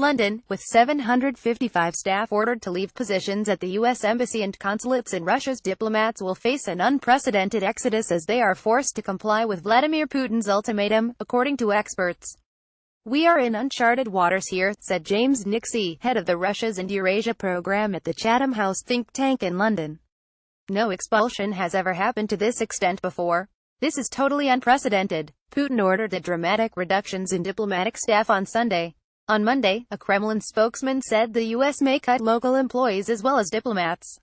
London, with 755 staff ordered to leave positions at the U.S. Embassy and consulates in Russia's diplomats will face an unprecedented exodus as they are forced to comply with Vladimir Putin's ultimatum, according to experts. "We are in uncharted waters here," said James Nixey, head of the Russia's and Eurasia program at the Chatham House think tank in London. "No expulsion has ever happened to this extent before. This is totally unprecedented." Putin ordered the dramatic reductions in diplomatic staff on Sunday. On Monday, a Kremlin spokesman said the U.S. may cut local employees as well as diplomats.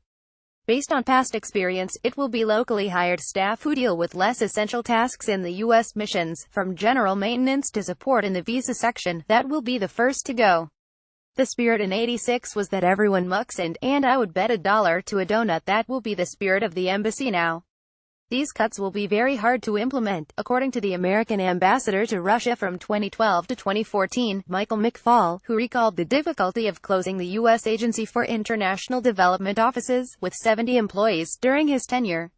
Based on past experience, it will be locally hired staff who deal with less essential tasks in the U.S. missions, from general maintenance to support in the visa section, that will be the first to go. The spirit in '86 was that everyone mucks in, and I would bet $1 to a donut that will be the spirit of the embassy now. These cuts will be very hard to implement, according to the American ambassador to Russia from 2012 to 2014, Michael McFaul, who recalled the difficulty of closing the U.S. Agency for International Development offices, with 70 employees, during his tenure.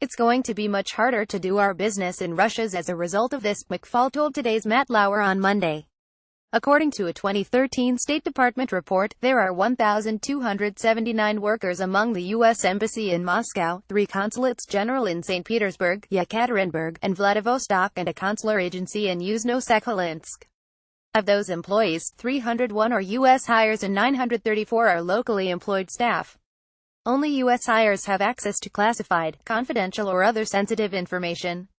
"It's going to be much harder to do our business in Russia as a result of this," McFaul told today's Matt Lauer on Monday. According to a 2013 State Department report, there are 1,279 workers among the U.S. Embassy in Moscow, 3 consulates general in St. Petersburg, Yekaterinburg, and Vladivostok, and a consular agency in Yuzhno-Sakhalinsk. Of those employees, 301 are U.S. hires and 934 are locally employed staff. Only U.S. hires have access to classified, confidential or other sensitive information.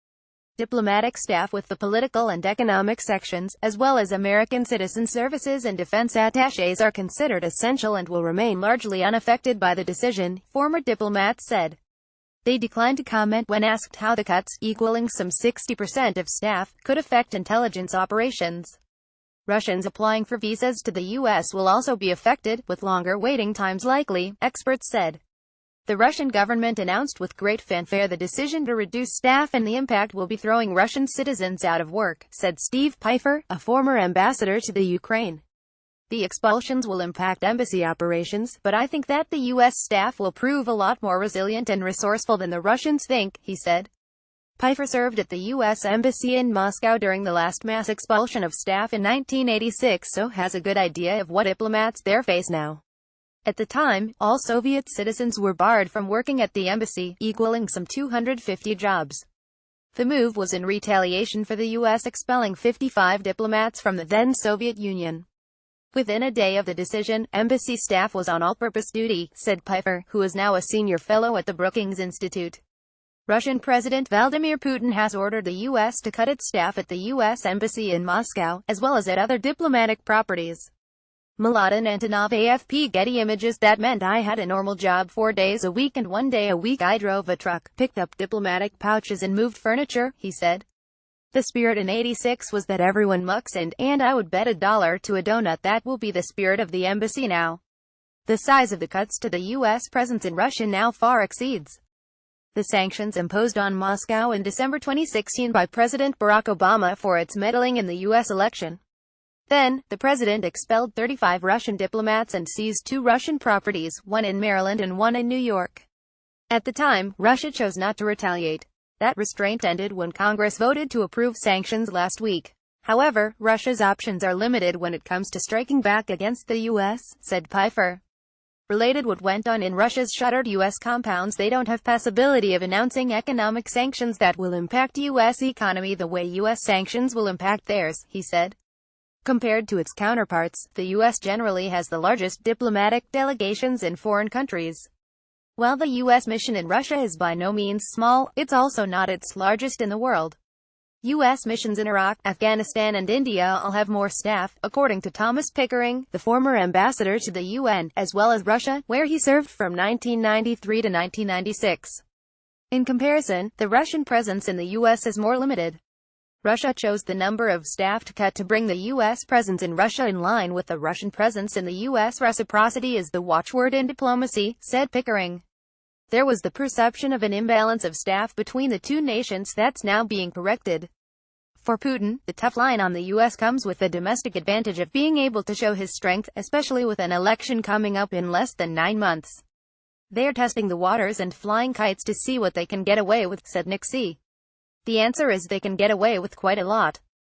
Diplomatic staff with the political and economic sections, as well as American citizen services and defense attachés, are considered essential and will remain largely unaffected by the decision, former diplomats said. They declined to comment when asked how the cuts, equaling some 60% of staff, could affect intelligence operations. Russians applying for visas to the U.S. will also be affected, with longer waiting times likely, experts said. The Russian government announced with great fanfare the decision to reduce staff, and the impact will be throwing Russian citizens out of work, said Steve Pfeiffer, a former ambassador to the Ukraine. "The expulsions will impact embassy operations, but I think that the U.S. staff will prove a lot more resilient and resourceful than the Russians think," he said. Pfeiffer served at the U.S. Embassy in Moscow during the last mass expulsion of staff in 1986, so has a good idea of what diplomats there face now. At the time, all Soviet citizens were barred from working at the embassy, equaling some 250 jobs. The move was in retaliation for the U.S. expelling 55 diplomats from the then Soviet Union. Within a day of the decision, embassy staff was on all-purpose duty, said Pfeiffer, who is now a senior fellow at the Brookings Institute. Russian President Vladimir Putin has ordered the U.S. to cut its staff at the U.S. Embassy in Moscow, as well as at other diplomatic properties. Mladen Antonov, AFP. Getty Images. "That meant I had a normal job 4 days a week, and 1 day a week I drove a truck, picked up diplomatic pouches and moved furniture," he said. "The spirit in '86 was that everyone mucks in, and I would bet $1 to a donut that will be the spirit of the embassy now." The size of the cuts to the U.S. presence in Russia now far exceeds the sanctions imposed on Moscow in December 2016 by President Barack Obama for its meddling in the U.S. election. Then, the president expelled 35 Russian diplomats and seized 2 Russian properties, one in Maryland and one in New York. At the time, Russia chose not to retaliate. That restraint ended when Congress voted to approve sanctions last week. However, Russia's options are limited when it comes to striking back against the U.S., said Pfeiffer. Related what went on in Russia's shuttered U.S. compounds, they don't have possibility of announcing economic sanctions that will impact U.S. economy the way U.S. sanctions will impact theirs, he said. Compared to its counterparts, the U.S. generally has the largest diplomatic delegations in foreign countries. While the U.S. mission in Russia is by no means small, it's also not its largest in the world. U.S. missions in Iraq, Afghanistan and India all have more staff, according to Thomas Pickering, the former ambassador to the UN, as well as Russia, where he served from 1993 to 1996. In comparison, the Russian presence in the U.S. is more limited. Russia chose the number of staff to cut to bring the U.S. presence in Russia in line with the Russian presence in the U.S. Reciprocity is the watchword in diplomacy, said Pickering. There was the perception of an imbalance of staff between the two nations that's now being corrected. For Putin, the tough line on the U.S. comes with the domestic advantage of being able to show his strength, especially with an election coming up in less than 9 months. They're testing the waters and flying kites to see what they can get away with, said Nixey. The answer is they can get away with quite a lot.